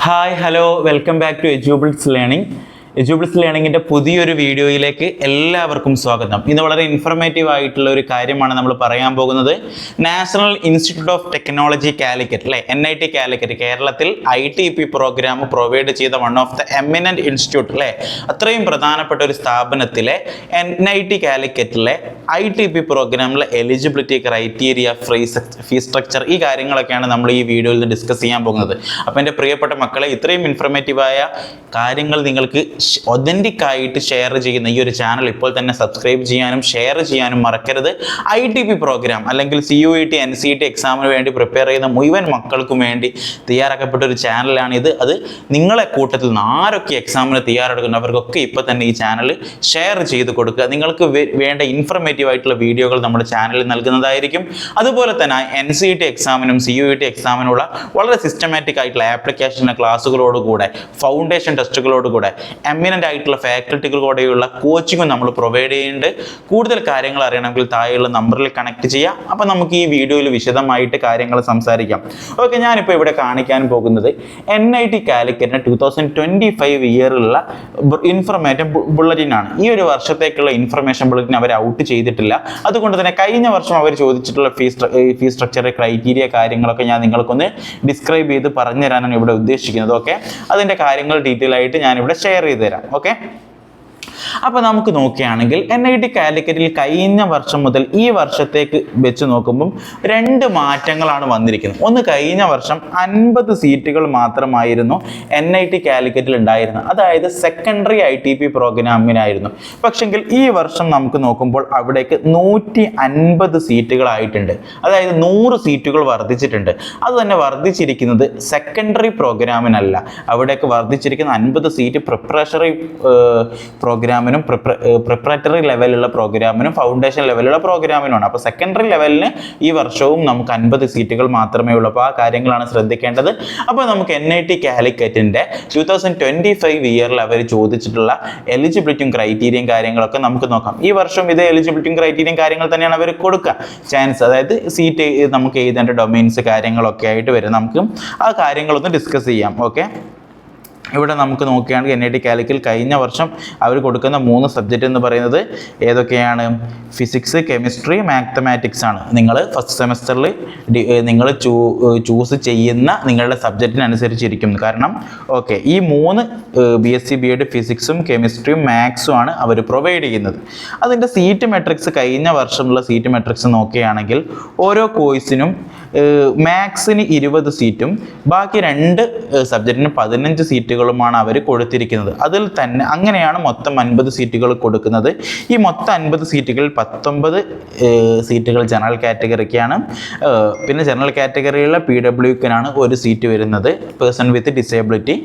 Hi hello welcome back to Edubles learning. Edubles ലേണിങ്ങിൻ്റെ പുതിയൊരു വീഡിയോയിലേക്ക് എല്ലാവർക്കും സ്വാഗതം. ഇന്ന് വളരെ ഇൻഫർമേറ്റീവ് ആയിട്ടുള്ള ഒരു കാര്യമാണ് നമ്മൾ പറയാൻ പോകുന്നത്. National institute of technology Calicut അല്ലെ, NIT കാലിക്കറ്റ്, കേരളത്തിൽ ITP പ്രോഗ്രാം പ്രൊവൈഡ് ചെയ്ത one of the eminent institute അല്ലെ, അത്രയും പ്രധാനപ്പെട്ട ഒരു സ്ഥാപനത്തിലെ NIT കാലിക്കറ്റിലെ ITP പ്രോഗ്രാമിലെ എലിജിബിലിറ്റി ക്രൈറ്റീരിയ, ഫീ സ്ട്രക്ചർ, ഈ കാര്യങ്ങളൊക്കെയാണ് നമ്മൾ ഈ വീഡിയോയിൽ ഡിസ്കസ് ചെയ്യാൻ പോകുന്നത്. അപ്പോൾ എൻ്റെ പ്രിയപ്പെട്ട മക്കളെ, ഇത്രയും ഇൻഫർമേറ്റീവായ കാര്യങ്ങൾ നിങ്ങൾക്ക് ഒതന്റിക് ആയിട്ട് ഷെയർ ചെയ്യുന്ന ഈ ഒരു ചാനൽ ഇപ്പോൾ തന്നെ സബ്സ്ക്രൈബ് ചെയ്യാനും ഷെയർ ചെയ്യാനും മറക്കരുത്. ITP പ്രോഗ്രാം അല്ലെങ്കിൽ CUET NCET എക്സാമിന് വേണ്ടി പ്രിപ്പയർ ചെയ്യുന്ന മുഴുവൻ മക്കൾക്കും വേണ്ടി തയ്യാറാക്കപ്പെട്ട ഒരു ചാനലാണ് ഇത്. അത് നിങ്ങളെ കൂട്ടത്തിൽ നിന്ന് ആരൊക്കെ എക്സാമിന് തയ്യാറെടുക്കുന്നു അവർക്കൊക്കെ ഇപ്പോൾ തന്നെ ഈ ചാനൽ ഷെയർ ചെയ്ത് കൊടുക്കുക. നിങ്ങൾക്ക് വേണ്ട ഇൻഫർമേറ്റീവ് ആയിട്ടുള്ള വീഡിയോകൾ നമ്മുടെ ചാനലിൽ നൽകുന്നതായിരിക്കും. അതുപോലെ തന്നെ NCET എക്സാമിനും CUET എക്സാമിനുള്ള വളരെ സിസ്റ്റമാറ്റിക് ആയിട്ടുള്ള ആപ്ലിക്കേഷൻ ക്ലാസ്സുകളോടുകൂടെ, ഫൗണ്ടേഷൻ ടെസ്റ്റുകളോടുകൂടെ, എമിനൻ്റ് ആയിട്ടുള്ള ഫാക്കൽറ്റികളോടെയുള്ള കോച്ചിങ്ങും നമ്മൾ പ്രൊവൈഡ് ചെയ്യുന്നുണ്ട്. കൂടുതൽ കാര്യങ്ങൾ അറിയണമെങ്കിൽ താഴെയുള്ള നമ്പറിൽ കണക്ട് ചെയ്യാം. അപ്പോൾ നമുക്ക് ഈ വീഡിയോയിൽ വിശദമായിട്ട് കാര്യങ്ങൾ സംസാരിക്കാം. ഓക്കെ, ഞാനിപ്പോൾ ഇവിടെ കാണിക്കാൻ പോകുന്നത് NIT കാലിക്കറ്റിന് 2025 ഇയറിലുള്ള ഇൻഫർമേഷൻ ബുള്ളറ്റിനാണ്. ഈ ഒരു വർഷത്തേക്കുള്ള ഇൻഫർമേഷൻ ബുള്ളറ്റിൻ അവർ ഔട്ട് ചെയ്തിട്ടില്ല. അതുകൊണ്ട് തന്നെ കഴിഞ്ഞ വർഷം അവർ ചോദിച്ചിട്ടുള്ള ഫീ സ്ട്രക്ചർ, ക്രൈറ്റീരിയ, കാര്യങ്ങളൊക്കെ ഞാൻ നിങ്ങൾക്കൊന്ന് ഡിസ്ക്രൈബ് ചെയ്ത് പറഞ്ഞു തരാനാണ് ഇവിടെ ഉദ്ദേശിക്കുന്നത്. ഓക്കെ, അതിൻ്റെ കാര്യങ്ങൾ ഡീറ്റെയിൽ ആയിട്ട് ഞാനിവിടെ ഷെയർ ചെയ്ത് തരാം. ഓക്കെ, അപ്പോൾ നമുക്ക് നോക്കുകയാണെങ്കിൽ NIT കാലിക്കറ്റിൽ കഴിഞ്ഞ വർഷം മുതൽ ഈ വർഷത്തേക്ക് വെച്ച് നോക്കുമ്പം 2 മാറ്റങ്ങളാണ് വന്നിരിക്കുന്നത്. ഒന്ന്, കഴിഞ്ഞ വർഷം 50 സീറ്റുകൾ മാത്രമായിരുന്നു NIT കാലിക്കറ്റിൽ ഉണ്ടായിരുന്നത്, അതായത് സെക്കൻഡറി ITP പ്രോഗ്രാമിനായിരുന്നു. പക്ഷെങ്കിൽ ഈ വർഷം നമുക്ക് നോക്കുമ്പോൾ അവിടേക്ക് 150 സീറ്റുകളായിട്ടുണ്ട്, അതായത് 100 സീറ്റുകൾ വർദ്ധിച്ചിട്ടുണ്ട്. അത് തന്നെ വർദ്ധിച്ചിരിക്കുന്നത് സെക്കൻഡറി പ്രോഗ്രാമിനല്ല, അവിടേക്ക് വർദ്ധിച്ചിരിക്കുന്ന 50 സീറ്റ് പ്രിപ്പറേറ്ററി പ്രോഗ്രാമിനും പ്രിപ്പറേറ്ററി ലെവലുള്ള പ്രോഗ്രാമിനും ഫൗണ്ടേഷൻ ലെവലുള്ള പ്രോഗ്രാമിനുമാണ്. അപ്പോൾ സെക്കൻഡറി ലെവലിന് ഈ വർഷവും നമുക്ക് 50 സീറ്റുകൾ മാത്രമേ ഉള്ളൂ. അപ്പോൾ ആ കാര്യങ്ങളാണ് ശ്രദ്ധിക്കേണ്ടത്. അപ്പോൾ നമുക്ക് NIT കാലിക്കറ്റിൻ്റെ 2025 ഇയറിൽ അവർ ചോദിച്ചിട്ടുള്ള എലിജിബിലിറ്റിയും ക്രൈറ്റീരിയയും കാര്യങ്ങളൊക്കെ നമുക്ക് നോക്കാം. ഈ വർഷം ഇത് എലിജിബിലിറ്റിയും ക്രൈറ്റീരിയയും കാര്യങ്ങൾ തന്നെയാണ് അവർ കൊടുക്കുക ചാൻസ്, അതായത് സീറ്റ് നമുക്ക് എഴുതേണ്ട ഡൊമൈൻസ് കാര്യങ്ങളൊക്കെ ആയിട്ട് വരും. നമുക്ക് ആ കാര്യങ്ങളൊന്ന് ഡിസ്കസ് ചെയ്യാം. ഓക്കെ, ഇവിടെ നമുക്ക് നോക്കുകയാണെങ്കിൽ NIT കാലിക്കറ്റിൽ കഴിഞ്ഞ വർഷം അവർ കൊടുക്കുന്ന 3 സബ്ജക്റ്റ് എന്ന് പറയുന്നത് ഏതൊക്കെയാണ്? ഫിസിക്സ്, കെമിസ്ട്രി, മാത്തമാറ്റിക്സ് ആണ്. നിങ്ങൾ ഫസ്റ്റ് സെമസ്റ്ററിൽ നിങ്ങൾ ചൂസ് ചെയ്യുന്ന നിങ്ങളുടെ സബ്ജക്റ്റിനനുസരിച്ചിരിക്കും. കാരണം ഓക്കെ, ഈ 3 BSc BEd ഫിസിക്സും കെമിസ്ട്രിയും മാത്സും ആണ് അവർ പ്രൊവൈഡ് ചെയ്യുന്നത്. അതിൻ്റെ സീറ്റ് മെട്രിക്സ്, കഴിഞ്ഞ വർഷമുള്ള സീറ്റ് മെട്രിക്സ് നോക്കുകയാണെങ്കിൽ ഓരോ കോഴ്സിനും മാത്സിന് 20 സീറ്റും ബാക്കി 2 സബ്ജക്റ്റിന് 15 സീറ്റുകളുമാണ് അവർ കൊടുത്തിരിക്കുന്നത്. അതിൽ തന്നെ അങ്ങനെയാണ് മൊത്തം 50 സീറ്റുകൾ കൊടുക്കുന്നത്. ഈ മൊത്തം 50 സീറ്റുകളിൽ 19 സീറ്റുകൾ ജനറൽ കാറ്റഗറിക്കാണ്. പിന്നെ ജനറൽ കാറ്റഗറിയിലുള്ള PWQനാണ് 1 സീറ്റ് വരുന്നത്, പേഴ്സൺ വിത്ത് ഡിസേബിലിറ്റി.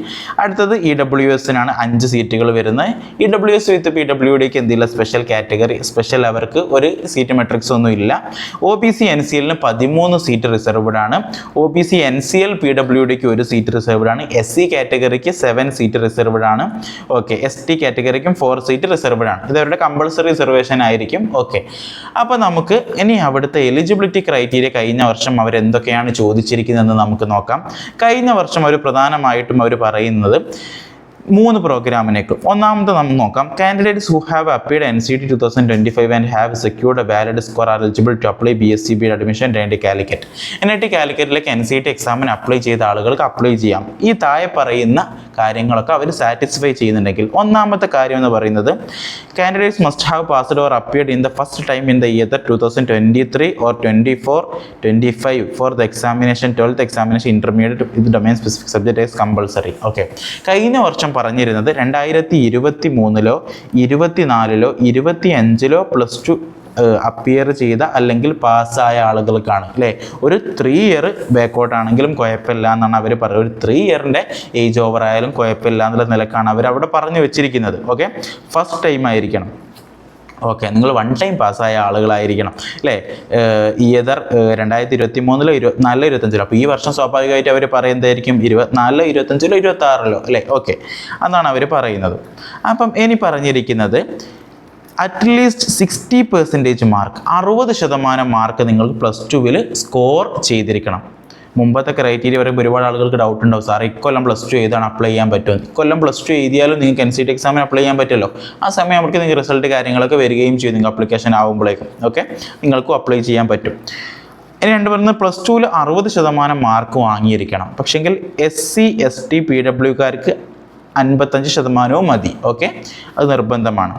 അടുത്തത് EWSനാണ് 5 സീറ്റുകൾ വരുന്നത്. EWS വിത്ത് PWDക്ക് എന്തില്ല, സ്പെഷ്യൽ കാറ്റഗറി, സ്പെഷ്യൽ, അവർക്ക് ഒരു സീറ്റ് മെട്രിക്സ് ഒന്നും ഇല്ല. OBC NCLന് 13 സീറ്റ് റിസർവ്ഡ് ആണ്. OBC NCL PWDക്ക് 1 സീറ്റ് റിസർവ്ഡ് ആണ്. SC കാറ്റഗറിക്ക് 7 സീറ്റ് റിസർവ്ഡ് ആണ്. ഓക്കെ, ST കാറ്റഗറിക്കും 4 സീറ്റ് റിസർവ്ഡ് ആണ്. ഇത് അവരുടെ കമ്പൾസറി റിസർവേഷൻ ആയിരിക്കും. ഓക്കെ, അപ്പോൾ നമുക്ക് ഇനി അവിടുത്തെ എലിജിബിലിറ്റി ക്രൈറ്റീരിയ കഴിഞ്ഞ വർഷം അവർ എന്തൊക്കെയാണ് ചോദിച്ചിരിക്കുന്നതെന്ന് നമുക്ക് നോക്കാം. കഴിഞ്ഞ വർഷം അവർ പ്രധാനമായിട്ടും അവർ പറയുന്നത് 3 പ്രോഗ്രാമിനേക്ക്. ഒന്നാമത്തെ നമുക്ക് നോക്കാം. Candidates who have appeared NCET 2025 and have secured a valid score are eligible to apply BSc BEd admission NIT Calicut. NIT കാലിക്കറ്റിലേക്ക് NCET എക്സാമിന് അപ്ലൈ ചെയ്ത ആളുകൾക്ക് അപ്ലൈ ചെയ്യാം. ഈ താഴെ പറയുന്ന കാര്യങ്ങളൊക്കെ അവർ സാറ്റിസ്ഫൈ ചെയ്യുന്നുണ്ടെങ്കിൽ, ഒന്നാമത്തെ കാര്യം എന്ന് പറയുന്നത് candidates must have passed or appeared in the first time in the year 2023 or 24, 25 for the examination 12th examination intermediate with domain specific subject is compulsory. Okay, കഴിഞ്ഞ വർഷം പറഞ്ഞിരുന്നത് 2023-ലോ 24-ലോ 25-ലോ +2 അപ്പിയർ ചെയ്ത അല്ലെങ്കിൽ പാസ്സായ ആളുകൾക്കാണ് അല്ലേ. ഒരു 3 ഇയർ ബാക്കൗട്ട് ആണെങ്കിലും കുഴപ്പമില്ല എന്നാണ് അവർ പറയുന്നത്. ഒരു 3 ഇയറിൻ്റെ ഏജ് ഓവർ ആയാലും കുഴപ്പമില്ല എന്നുള്ള നിലക്കാണ് അവർ അവിടെ പറഞ്ഞു വെച്ചിരിക്കുന്നത്. ഓക്കെ, ഫസ്റ്റ് ടൈം ആയിരിക്കണം. ഓക്കെ, നിങ്ങൾ 1 ടൈം പാസ്സായ ആളുകളായിരിക്കണം അല്ലേ. ഈതർ 2023-ലോ 24-ലോ 25-ലോ. അപ്പോൾ ഈ വർഷം സ്വാഭാവികമായിട്ട് അവർ പറയുന്നതായിരിക്കും 24-ലോ 25-ലോ 26-ലോ അല്ലേ. ഓക്കെ, അതാണ് അവർ പറയുന്നത്. അപ്പം ഇനി പറഞ്ഞിരിക്കുന്നത് അറ്റ്ലീസ്റ്റ് 60% മാർക്ക്, 60% മാർക്ക് നിങ്ങൾ +2-ൽ സ്കോർ ചെയ്തിരിക്കണം. മുമ്പത്തെ ക്രൈറ്റീരിയ പറയുമ്പോൾ ഒരുപാട് ആളുകൾക്ക് ഡൗട്ട് ഉണ്ടാവും, സാർ ഇക്കൊല്ലം +2 ചെയ്താണ് അപ്ലൈ ചെയ്യാൻ പറ്റും. ഇക്കൊല്ലം +2 എഴുതിയാലും നിങ്ങൾക്ക് NCT എക്സാമിന് അപ്ലൈ ചെയ്യാൻ പറ്റുമല്ലോ. ആ സമയം നമുക്ക് നിങ്ങൾക്ക് റിസൾട്ട് കാര്യങ്ങളൊക്കെ വരികയും ചെയ്യും. നിങ്ങൾ അപ്ലിക്കേഷൻ ആകുമ്പോഴേക്കും ഓക്കെ നിങ്ങൾക്കും അപ്ലൈ ചെയ്യാൻ പറ്റും. ഇനി രണ്ട് പറയുന്നത് +2 60% മാർക്ക് വാങ്ങിയിരിക്കണം. പക്ഷെങ്കിൽ SC ST PWക്കാർക്ക് 55% മതി. ഓക്കെ, അത് നിർബന്ധമാണ്.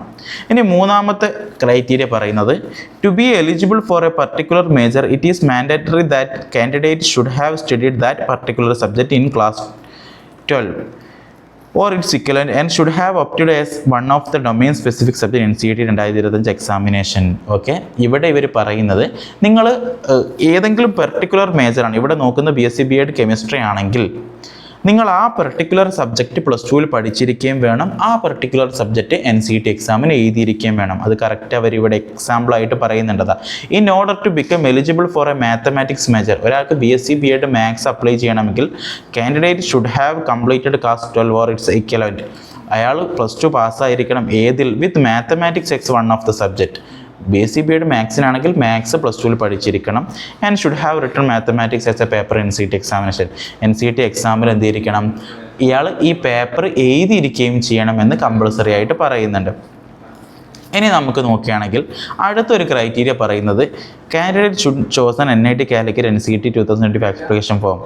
ഇനി മൂന്നാമത്തെ ക്രൈറ്റീരിയ പറയുന്നത് to be eligible for a particular major it is mandatory that candidate should have studied that particular subject in class 12 or its equivalent and should have opted as one of the domain specific subject NCT 2025 examination. Okay, ഇവിടെ ഇവർ പറയുന്നത് നിങ്ങൾ ഏതെങ്കിലും particular മേജറാണ് ഇവിടെ നോക്കുന്ന BSc B.Ed chemistry ആണെങ്കിൽ നിങ്ങൾ ആ പെർട്ടിക്കുലർ സബ്ജക്റ്റ് +2 പഠിച്ചിരിക്കുകയും വേണം. ആ പെർട്ടിക്കുലർ സബ്ജക്റ്റ് NCT എക്സാമിന് എഴുതിയിരിക്കുകയും വേണം. അത് കറക്റ്റ് അവർ ഇവിടെ എക്സാമ്പിളായിട്ട് പറയുന്നുണ്ടതാ. In order to become eligible for a mathematics major, ഒരാൾക്ക് BSc B.Ed മാത്സ് അപ്ലൈ ചെയ്യണമെങ്കിൽ candidate should have completed class 12 or its equivalent. അയാൾ +2 പാസ്സായിരിക്കണം ഏതിൽ? With mathematics as one of the subject. BSc B.Ed മാത്സിനാണെങ്കിൽ മാത്സ് +2 പഠിച്ചിരിക്കണം. And should have written mathematics as a paper NCT examination. NCT എക്സാമിൽ എന്ത് ചെയ്തിരിക്കണം? ഇയാൾ ഈ പേപ്പർ എഴുതിയിരിക്കുകയും ചെയ്യണമെന്ന് കമ്പൾസറി ആയിട്ട് പറയുന്നുണ്ട്. ഇനി നമുക്ക് നോക്കുകയാണെങ്കിൽ അടുത്തൊരു ക്രൈറ്റീരിയ പറയുന്നത് candidate should chosen NIT Calicut NCT 2025 application form.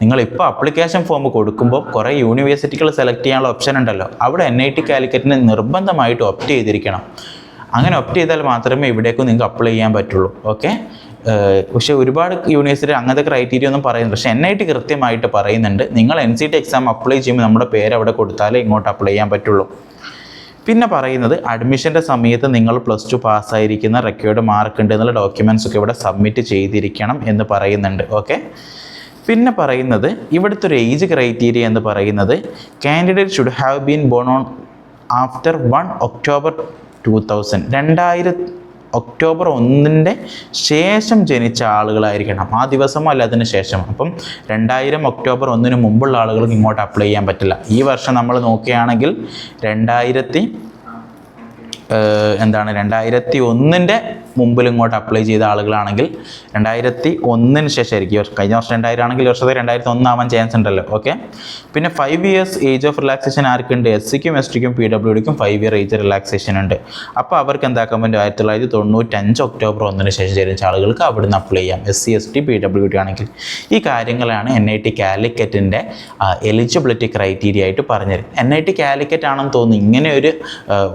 നിങ്ങളിപ്പോൾ ആപ്ലിക്കേഷൻ ഫോം കൊടുക്കുമ്പോൾ കുറേ യൂണിവേഴ്സിറ്റികൾ സെലക്ട് ചെയ്യാനുള്ള ഓപ്ഷൻ ഉണ്ടല്ലോ, അവിടെ NIT കാലിക്കറ്റിന് നിർബന്ധമായിട്ട് ഓപ്റ്റ് ചെയ്തിരിക്കണം. അങ്ങനെ ഓപ്റ്റ് ചെയ്താൽ മാത്രമേ ഇവിടേക്കും നിങ്ങൾക്ക് അപ്ലൈ ചെയ്യാൻ പറ്റുള്ളൂ. ഓക്കെ, പക്ഷേ ഒരുപാട് യൂണിവേഴ്സിറ്റി അങ്ങനത്തെ ക്രൈറ്റീരിയ ഒന്നും പറയുന്നില്ല. പക്ഷേ NIT കൃത്യമായിട്ട് പറയുന്നുണ്ട്, നിങ്ങൾ NCT എക്സാം അപ്ലൈ ചെയ്യുമ്പോൾ നമ്മുടെ പേര് അവിടെ കൊടുത്താലേ ഇങ്ങോട്ട് അപ്ലൈ ചെയ്യാൻ പറ്റുള്ളൂ. പിന്നെ പറയുന്നത് അഡ്മിഷൻ്റെ സമയത്ത് നിങ്ങൾ +2 പാസ്സായിരിക്കുന്ന റെക്കോർഡ് മാർക്ക് ഉണ്ട് എന്നുള്ള ഡോക്യുമെൻറ്റ്സ് ഒക്കെ ഇവിടെ സബ്മിറ്റ് ചെയ്തിരിക്കണം എന്ന് പറയുന്നുണ്ട്. ഓക്കെ, പിന്നെ പറയുന്നത് ഇവിടുത്തെ ഒരു ഏജ് ക്രൈറ്റീരിയ എന്ന് പറയുന്നത് candidate should have been born on after 1 October 2000 October 1 ശേഷം ജനിച്ച ആളുകളായിരിക്കണം. ആ ദിവസമോ അല്ല അതിന് ശേഷം. അപ്പം 2000 ഒക്ടോബർ 1 മുമ്പുള്ള ആളുകൾക്ക് ഇങ്ങോട്ട് അപ്ലൈ ചെയ്യാൻ പറ്റില്ല. ഈ വർഷം നമ്മൾ നോക്കുകയാണെങ്കിൽ 2001 മുമ്പിൽ ഇങ്ങോട്ട് അപ്ലൈ ചെയ്ത ആളുകളാണെങ്കിൽ 2001 ശേഷമായിരിക്കും. കഴിഞ്ഞ വർഷം 2000 ആണെങ്കിൽ ഈ വർഷത്തെ 2001 ആവാൻ ചാൻസ് ഉണ്ടല്ലോ. ഓക്കെ, പിന്നെ 5 years ഏജ് ഓഫ് റിലാക്സേഷൻ ആർക്കുണ്ട്? SCക്കും STക്കും PWDക്കും 5 year ഏജ് റിലാക്സേഷൻ ഉണ്ട്. അപ്പോൾ അവർക്ക് എന്താക്കാൻ പറ്റും? 1995 ഒക്ടോബർ 1 ശേഷം ജനിച്ച ആളുകൾക്ക് അവിടുന്ന് അപ്ലൈ ചെയ്യാം, SC ST PWD ആണെങ്കിൽ. ഈ കാര്യങ്ങളാണ് NIT കാലിക്കറ്റിൻ്റെ എലിജിബിലിറ്റി ക്രൈറ്റീരിയ ആയിട്ട് പറഞ്ഞത്. NIT കാലിക്കറ്റ് ആണെന്ന് തോന്നുന്നു ഇങ്ങനെ ഒരു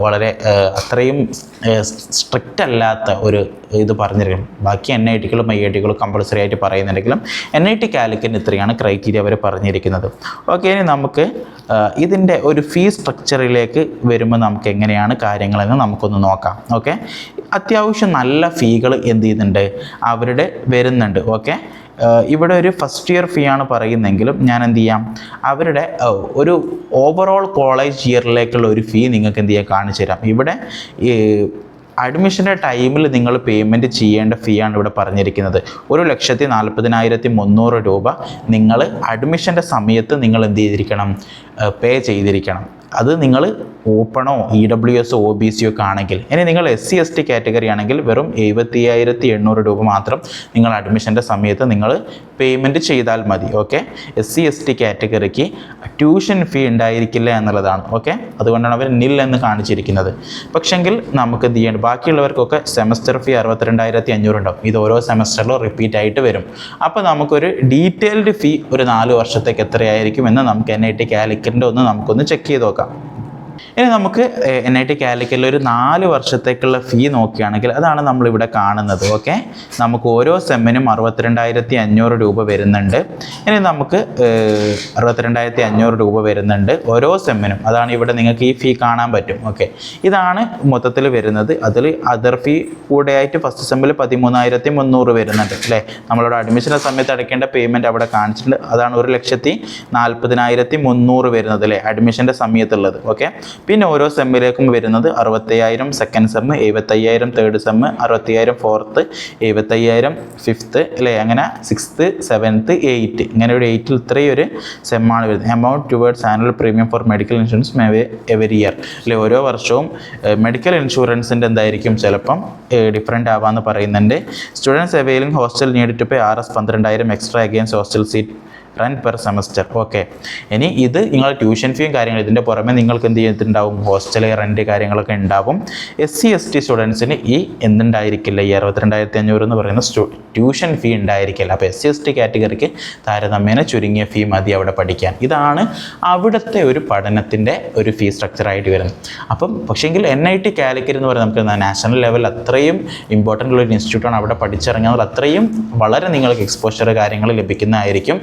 വളരെ അത്രയും സ്ട്രിക്റ്റ് അല്ലാത്ത ഒരു ഇത് പറഞ്ഞിരിക്കണം. ബാക്കി NITകളും IITകളും കമ്പൾസറി ആയിട്ട് പറയുന്നുണ്ടെങ്കിലും NIT കാലിക്കറ്റിന് ഇത്രയാണ് ക്രൈറ്റീരിയ അവർ പറഞ്ഞിരിക്കുന്നത്. ഓക്കെ, ഇനി നമുക്ക് ഇതിൻ്റെ ഒരു ഫീസ് സ്ട്രക്ചറിലേക്ക് വരുമ്പോൾ നമുക്ക് എങ്ങനെയാണ് കാര്യങ്ങളെന്ന് നമുക്കൊന്ന് നോക്കാം. ഓക്കെ, അത്യാവശ്യം നല്ല ഫീകൾ എന്ത് ചെയ്യുന്നുണ്ട് അവരുടെ വരുന്നുണ്ട്. ഓക്കെ, ഇവിടെ ഒരു ഫസ്റ്റ് ഇയർ ഫീ ആണ് പറയുന്നെങ്കിലും ഞാൻ എന്ത് ചെയ്യാം അവരുടെ ഒരു ഓവറോൾ കോളേജ് ഇയറിലേക്കുള്ള ഒരു ഫീ നിങ്ങൾക്ക് എന്ത് ചെയ്യാൻ കാണിച്ചു തരാം. ഇവിടെ അഡ്മിഷൻ്റെ ടൈമിൽ നിങ്ങൾ പേയ്മെൻറ്റ് ചെയ്യേണ്ട ഫീ ആണ് ഇവിടെ പറഞ്ഞിരിക്കുന്നത്. 1,40,300 രൂപ നിങ്ങൾ അഡ്മിഷൻ്റെ സമയത്ത് നിങ്ങൾ എന്ത് ചെയ്തിരിക്കണം? പേ ചെയ്തിരിക്കണം. അത് നിങ്ങൾ ഓപ്പണോ EWS OBC ഒക്കെ ആണെങ്കിൽ. ഇനി നിങ്ങൾ SC ST കാറ്റഗറി ആണെങ്കിൽ വെറും 75,800 രൂപ മാത്രം നിങ്ങൾ അഡ്മിഷൻ്റെ സമയത്ത് നിങ്ങൾ പേയ്മെൻറ്റ് ചെയ്താൽ മതി. ഓക്കെ, SC ST കാറ്റഗറിക്ക് ട്യൂഷൻ ഫീ ഉണ്ടായിരിക്കില്ല എന്നുള്ളതാണ്. ഓക്കെ, അതുകൊണ്ടാണ് അവർ നിൽ എന്ന് കാണിച്ചിരിക്കുന്നത്. പക്ഷെങ്കിൽ നമുക്ക് എന്ത് ചെയ്യേണ്ട ബാക്കിയുള്ളവർക്കൊക്കെ സെമസ്റ്റർ ഫീ 62,500 ഉണ്ടാവും. ഇത് ഓരോ സെമസ്റ്ററിലും റിപ്പീറ്റ് ആയിട്ട് വരും. അപ്പോൾ നമുക്കൊരു ഡീറ്റെയിൽഡ് ഫീ ഒരു 4 വർഷത്തേക്ക് എത്രയായിരിക്കും എന്ന് നമുക്ക് NIT കാലിക്കറ്റിൻ്റെ നമുക്കൊന്ന് ചെക്ക് ചെയ്ത് നോക്കാം. ഇനി നമുക്ക് NIT കാലിക്കറ്റിൽ ഒരു 4 വർഷത്തേക്കുള്ള ഫീ നോക്കുകയാണെങ്കിൽ അതാണ് നമ്മളിവിടെ കാണുന്നത്. ഓക്കെ, നമുക്ക് ഓരോ സെമ്മിനും 62,500 രൂപ വരുന്നുണ്ട്. ഇനി നമുക്ക് 62,500 രൂപ വരുന്നുണ്ട് ഓരോ സെമ്മിനും. അതാണ് ഇവിടെ നിങ്ങൾക്ക് ഈ ഫീ കാണാൻ പറ്റും. ഓക്കെ, ഇതാണ് മൊത്തത്തിൽ വരുന്നത്. അതിൽ അതർ ഫീ കൂടെ ആയിട്ട് ഫസ്റ്റ് സെമ്മിൽ 13,300 വരുന്നുണ്ട് അല്ലേ. നമ്മളിവിടെ അഡ്മിഷൻ്റെ സമയത്ത് അടയ്ക്കേണ്ട പേയ്മെൻറ്റ് അവിടെ കാണിച്ചിട്ടുണ്ട്. അതാണ് 1,40,40,300 വരുന്നത് അല്ലേ അഡ്മിഷൻ്റെ സമയത്തുള്ളത്. ഓക്കെ, പിന്നെ ഓരോ സെമ്മിലേക്കും വരുന്നത് 65,000 second sem, 75,000 third sem, 60,000 fourth, 75,000 fifth അല്ലേ, അങ്ങനെ 6th 7th 8th ഇങ്ങനെ ഒരു 8ൽ ഇത്രയും ഒരു സെമ്മാണ് വരുന്നത്. Amount towards annual premium four medical insurance may every year അല്ലെ, ഓരോ വർഷവും മെഡിക്കൽ ഇൻഷുറൻസിൻ്റെ എന്തായിരിക്കും ചിലപ്പം ഡിഫറെൻ്റ് ആവാമെന്ന് പറയുന്നുണ്ട്. Students availing hostel need to pay RS 12,000 extra against hostel seat rent per semester. Okay, ഇനി ഇത് നിങ്ങൾ ട്യൂഷൻ ഫീയും കാര്യങ്ങൾ ഇതിൻ്റെ പുറമെ നിങ്ങൾക്ക് എന്ത് ചെയ്തിട്ടുണ്ടാവും, ഹോസ്റ്റൽ റെൻറ്റ് കാര്യങ്ങളൊക്കെ ഉണ്ടാവും. SC/ST സ്റ്റുഡൻസിന് ഈ എന്തുണ്ടായിരിക്കില്ല, ഈ 62,500 എന്ന് പറയുന്ന ട്യൂഷൻ ഫീ ഉണ്ടായിരിക്കില്ല. അപ്പോൾ SC/ST കാറ്റഗറിക്ക് താരതമ്യേന ചുരുങ്ങിയ ഫീ മതി അവിടെ പഠിക്കാൻ. ഇതാണ് അവിടുത്തെ ഒരു പഠനത്തിൻ്റെ ഒരു ഫീ സ്ട്രക്ചറായിട്ട് വരുന്നത്. അപ്പം പക്ഷേങ്കിൽ NIT കാലിക്കറ്റ് എന്ന് പറയുന്നത് നമുക്ക് നാഷണൽ ലെവൽ അത്രയും ഇമ്പോർട്ടൻ്റ് ഉള്ളൊരു ഇൻസ്റ്റിറ്റ്യൂട്ടാണ്. അവിടെ പഠിച്ചിറങ്ങുന്നത് അത്രയും വളരെ നിങ്ങൾക്ക് എക്സ്പോഷർ കാര്യങ്ങൾ ലഭിക്കുന്നതായിരിക്കും.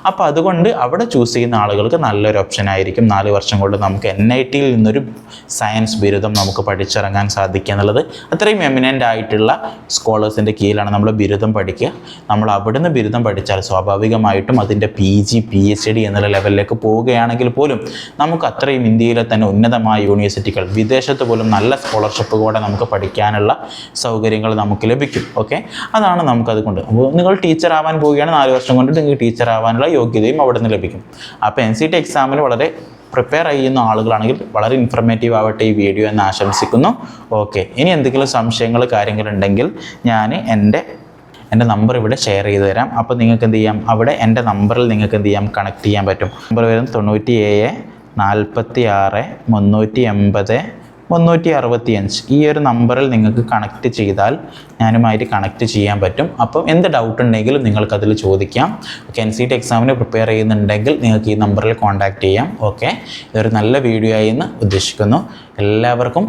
അപ്പോൾ അതുകൊണ്ട് അവിടെ ചൂസ് ചെയ്യുന്ന ആളുകൾക്ക് നല്ലൊരു ഓപ്ഷൻ ആയിരിക്കും. 4 വർഷം കൊണ്ട് നമുക്ക് NITയിൽ നിന്നൊരു സയൻസ് ബിരുദം നമുക്ക് പഠിച്ചിറങ്ങാൻ സാധിക്കുക എന്നുള്ളത്. അത്രയും എമിനൻ്റ് ആയിട്ടുള്ള സ്കോളേഴ്സിൻ്റെ കീഴിലാണ് നമ്മൾ ബിരുദം പഠിക്കുക. നമ്മൾ അവിടുന്ന് ബിരുദം പഠിച്ചാൽ സ്വാഭാവികമായിട്ടും അതിൻ്റെ PG PhD എന്നുള്ള ലെവലിലേക്ക് പോവുകയാണെങ്കിൽ പോലും നമുക്ക് അത്രയും ഇന്ത്യയിലെ തന്നെ ഉന്നതമായ യൂണിവേഴ്സിറ്റികൾ, വിദേശത്ത് പോലും നല്ല സ്കോളർഷിപ്പ് കൂടെ നമുക്ക് പഠിക്കാനുള്ള സൗകര്യങ്ങൾ നമുക്ക് ലഭിക്കും. ഓക്കെ, അതാണ് നമുക്കതുകൊണ്ട്. അപ്പോൾ നിങ്ങൾ ടീച്ചർ ആവാൻ പോവുകയാണ്, 4 വർഷം കൊണ്ട് നിങ്ങൾക്ക് ടീച്ചർ ആവാനുള്ള യോഗ്യതയും അവിടെ നിന്ന് ലഭിക്കും. അപ്പോൾ NCT എക്സാമിന് വളരെ പ്രിപ്പയർ ചെയ്യുന്ന ആളുകളാണെങ്കിൽ വളരെ ഇൻഫർമേറ്റീവ് ആവട്ടെ ഈ വീഡിയോ എന്ന് ആശംസിക്കുന്നു. ഓക്കെ, ഇനി എന്തെങ്കിലും സംശയങ്ങൾ കാര്യങ്ങളുണ്ടെങ്കിൽ ഞാൻ എൻ്റെ നമ്പർ ഇവിടെ ഷെയർ ചെയ്ത് തരാം. അപ്പോൾ നിങ്ങൾക്ക് എന്ത് ചെയ്യാം, അവിടെ എൻ്റെ നമ്പറിൽ നിങ്ങൾക്ക് എന്ത് ചെയ്യാം, കണക്ട് ചെയ്യാൻ പറ്റും. നമ്പർ വരുന്നത് 97 46 380 365. ഈ ഒരു നമ്പറിൽ നിങ്ങൾക്ക് കണക്ട് ചെയ്താൽ ഞാനുമായിട്ട് കണക്ട് ചെയ്യാൻ പറ്റും. അപ്പം എന്ത് ഡൗട്ട് ഉണ്ടെങ്കിലും നിങ്ങൾക്കതിൽ ചോദിക്കാം. ഓക്കെ, NCT എക്സാമിന് പ്രിപ്പയർ ചെയ്യുന്നുണ്ടെങ്കിൽ നിങ്ങൾക്ക് ഈ നമ്പറിൽ കോൺടാക്റ്റ് ചെയ്യാം. ഓക്കെ, ഇതൊരു നല്ല വീഡിയോ ആയി എന്ന് ഉദ്ദേശിക്കുന്നു. എല്ലാവർക്കും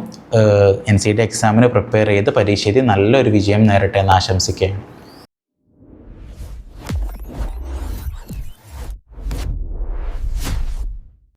NCT എക്സാമിന് പ്രിപ്പയർ ചെയ്ത് പരീക്ഷ എഴുതി നല്ലൊരു വിജയം നേരട്ടെ എന്ന് ആശംസിക്കുകയാണ്.